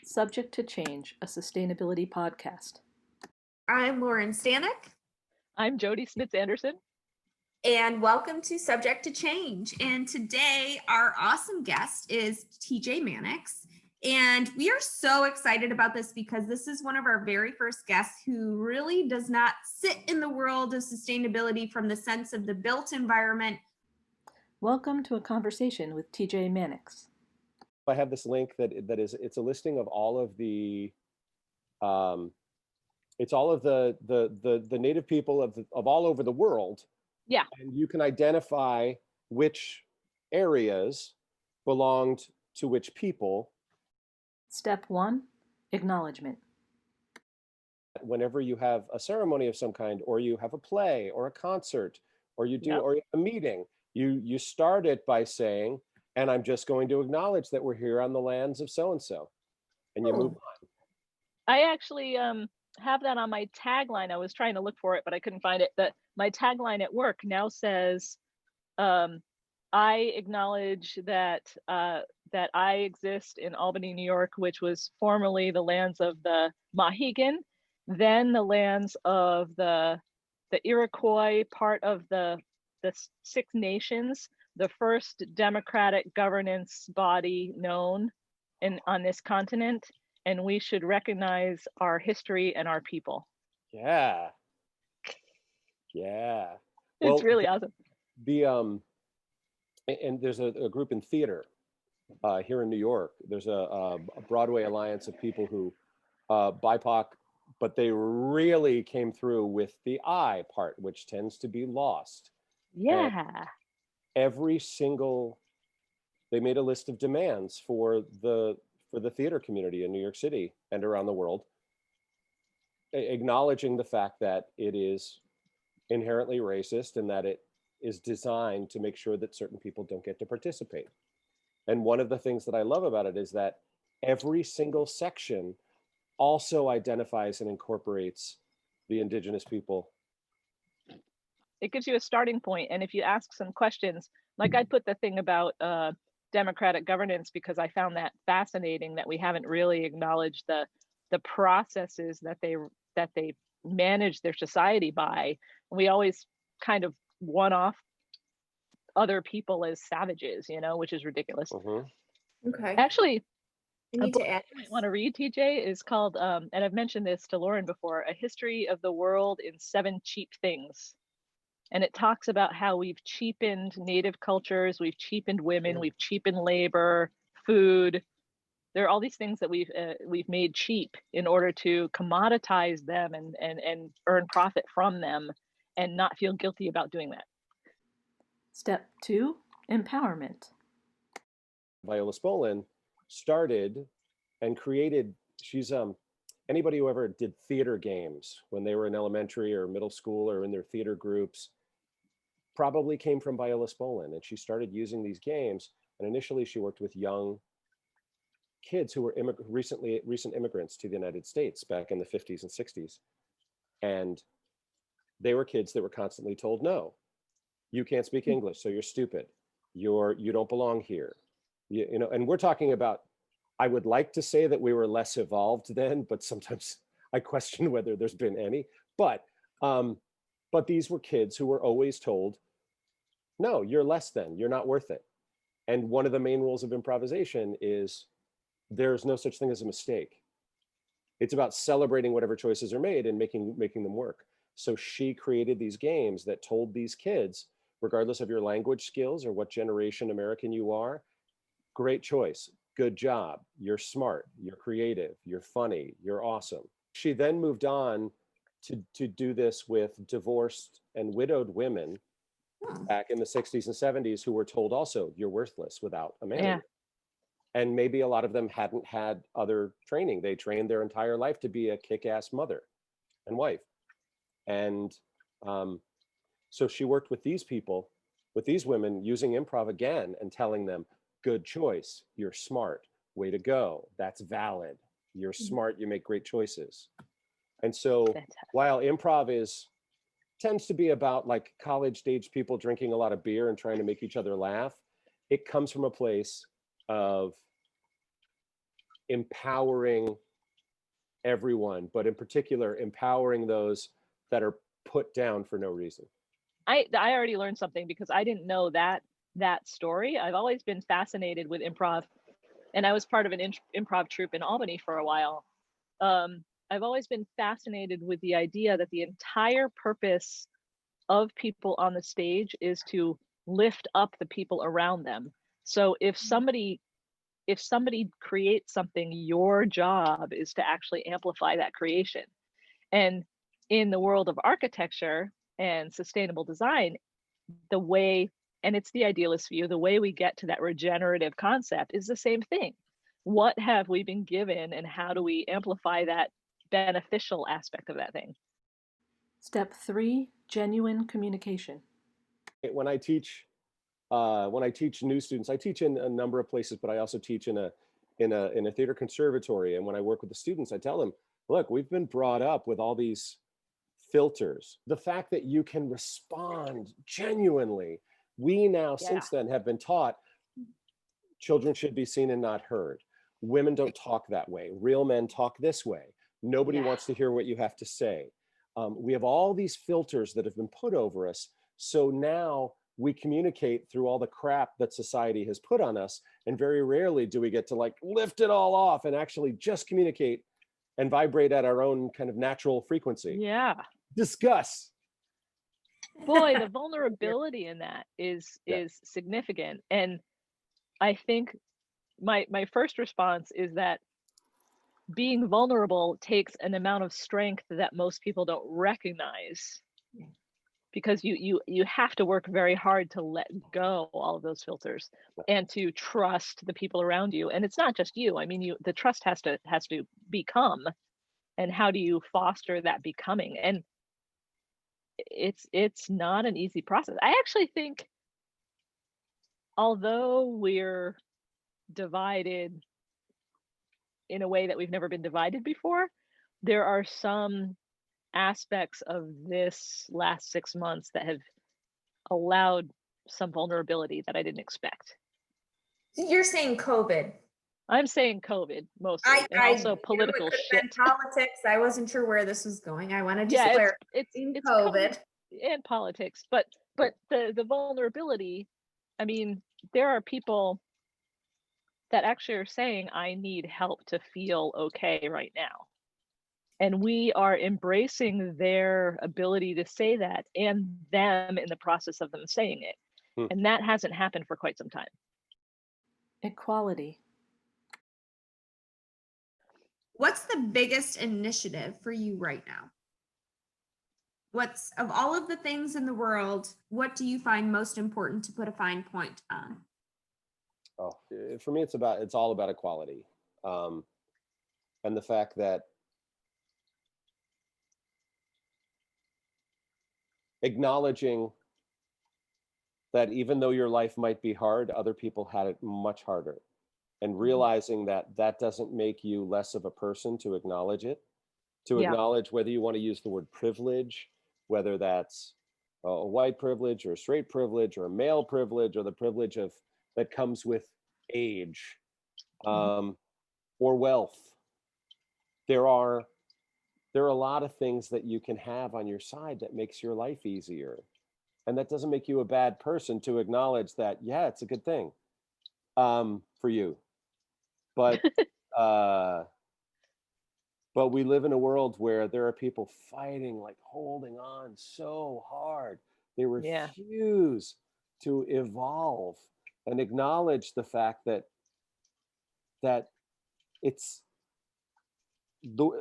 Subject to Change, a sustainability podcast. I'm Lauren Stanek. I'm Jodi Smits-Anderson. And welcome to Subject to Change. And today our awesome guest is TJ Mannix. And we are so excited about this because this is one of our very first guests who really does not sit in the world of sustainability from the sense of the built environment. Welcome to a conversation with TJ Mannix. I have this link it's a listing of all of the it's all of the native people of all over the world. Yeah. And you can identify which areas belonged to which people. Step 1, acknowledgement. Whenever you have a ceremony of some kind, or you have a play or a concert, or you do or you have a meeting, you start it by saying, and I'm just going to acknowledge that we're here on the lands of so-and-so, and you move on. I actually have that on my tagline. I was trying to look for it, but I couldn't find it. That my tagline at work now says, I acknowledge that that I exist in Albany, New York, which was formerly the lands of the Mohegan, then the lands of the Iroquois, part of the Six Nations, the first democratic governance body known on this continent, and we should recognize our history and our people. Yeah. It's really awesome. And there's a group in theater here in New York. There's a Broadway alliance of people who BIPOC, but they really came through with the I part, which tends to be lost. Yeah. And they made a list of demands for the theater community in New York City and around the world, acknowledging the fact that it is inherently racist and that it is designed to make sure that certain people don't get to participate. And one of the things that I love about it is that every single section also identifies and incorporates the indigenous people. It gives you a starting point. And if you ask some questions, like I put the thing about democratic governance because I found that fascinating, that we haven't really acknowledged the processes that they manage their society by. We always kind of one off other people as savages, which is ridiculous. Mm-hmm. Okay. Actually, I need to add. You might want to read, TJ, is called, and I've mentioned this to Lauren before, A History of the World in 7 Cheap Things. And it talks about how we've cheapened native cultures, we've cheapened women, we've cheapened labor, food. There are all these things that we've made cheap in order to commoditize them and earn profit from them and not feel guilty about doing that. Step 2, empowerment. Viola Spolin started and created, she's anybody who ever did theater games when they were in elementary or middle school or in their theater groups probably came from Viola Spolin, and she started using these games. And initially she worked with young kids who were recent immigrants to the United States back in the 50s and 60s. And they were kids that were constantly told, no, you can't speak English, so you're stupid. You don't belong here. And we're talking about, I would like to say that we were less evolved then, but sometimes I question whether there's been any. But these were kids who were always told, no, you're less than, you're not worth it. And one of the main rules of improvisation is there's no such thing as a mistake. It's about celebrating whatever choices are made and making them work. So she created these games that told these kids, regardless of your language skills or what generation American you are, great choice, good job, you're smart, you're creative, you're funny, you're awesome. She then moved on to do this with divorced and widowed women back in the 60s and 70s who were told also, you're worthless without a man. Yeah. And maybe a lot of them hadn't had other training. They trained their entire life to be a kick-ass mother and wife. And so she worked with these people, with these women, using improv again and telling them, good choice, you're smart, way to go, that's valid, you're smart, you make great choices. And so while improv tends to be about like college-age people drinking a lot of beer and trying to make each other laugh, it comes from a place of empowering everyone, but in particular, empowering those that are put down for no reason. I already learned something because I didn't know that story. I've always been fascinated with improv, and I was part of an improv troupe in Albany for a while. I've always been fascinated with the idea that the entire purpose of people on the stage is to lift up the people around them. So if somebody creates something, your job is to actually amplify that creation. And in the world of architecture and sustainable design, the way, and it's the idealist view, the way we get to that regenerative concept is the same thing. What have we been given, and how do we amplify that beneficial aspect of that thing? Step 3, genuine communication. When I teach new students, I teach in a number of places, but I also teach in a theater conservatory. And when I work with the students, I tell them, look, we've been brought up with all these filters. The fact that you can respond genuinely, we now since then have been taught children should be seen and not heard. Women don't talk that way. Real men talk this way. Nobody wants to hear what you have to say. We have all these filters that have been put over us. So now we communicate through all the crap that society has put on us. And very rarely do we get to like lift it all off and actually just communicate and vibrate at our own kind of natural frequency. Yeah. Discuss. Boy, the vulnerability in that is significant. And I think my first response is that being vulnerable takes an amount of strength that most people don't recognize, because you have to work very hard to let go all of those filters and to trust the people around you. And it's not just you. I mean, the trust has to become, and how do you foster that becoming? And it's not an easy process. I actually think, although we're divided in a way that we've never been divided before, there are some aspects of this last 6 months that have allowed some vulnerability that I didn't expect. You're saying COVID. I'm saying COVID mostly, and also political shit. Politics. I wasn't sure where this was going. I wanted to clarify. It's COVID and politics, but the vulnerability. I mean, there are people that actually are saying, I need help to feel okay right now. And we are embracing their ability to say that, and them in the process of them saying it. And that hasn't happened for quite some time. Equality. What's the biggest initiative for you right now? What's, of all of the things in the world, what do you find most important to put a fine point on? Oh, for me, it's all about equality, and the fact that acknowledging that even though your life might be hard, other people had it much harder, and realizing that that doesn't make you less of a person to acknowledge it, acknowledge whether you want to use the word privilege, whether that's a white privilege or a straight privilege or a male privilege or the privilege that comes with age, or wealth. There are a lot of things that you can have on your side that makes your life easier. And that doesn't make you a bad person to acknowledge that, yeah, it's a good thing for you. But but we live in a world where there are people fighting, like holding on so hard. They refuse to evolve and acknowledge the fact that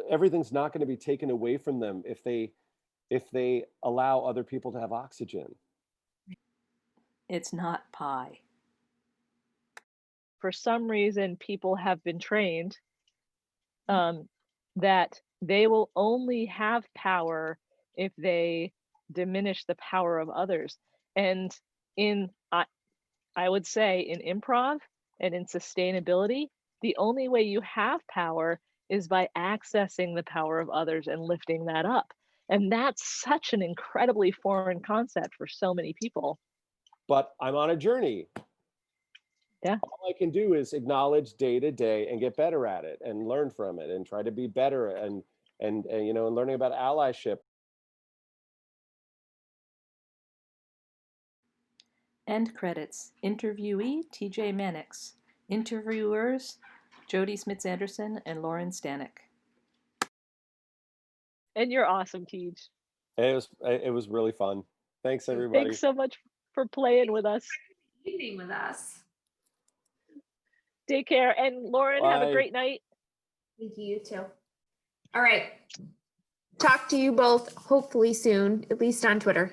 everything's not going to be taken away from them if they allow other people to have oxygen. It's not pie. For some reason, people have been trained that they will only have power if they diminish the power of others. And I would say in improv and in sustainability, the only way you have power is by accessing the power of others and lifting that up. And that's such an incredibly foreign concept for so many people. But I'm on a journey. Yeah. All I can do is acknowledge day to day and get better at it and learn from it and try to be better and you know, and learning about allyship. End credits. Interviewee, TJ Mannix. Interviewers, Jodi Smits-Anderson and Lauren Stanek. And you're awesome, Tej. It was really fun. Thanks everybody. Thanks so much for playing with us. Evening with us. Take care. And Lauren, have a Bye. great night. Thank you, you too. All right. Talk to you both hopefully soon, at least on Twitter.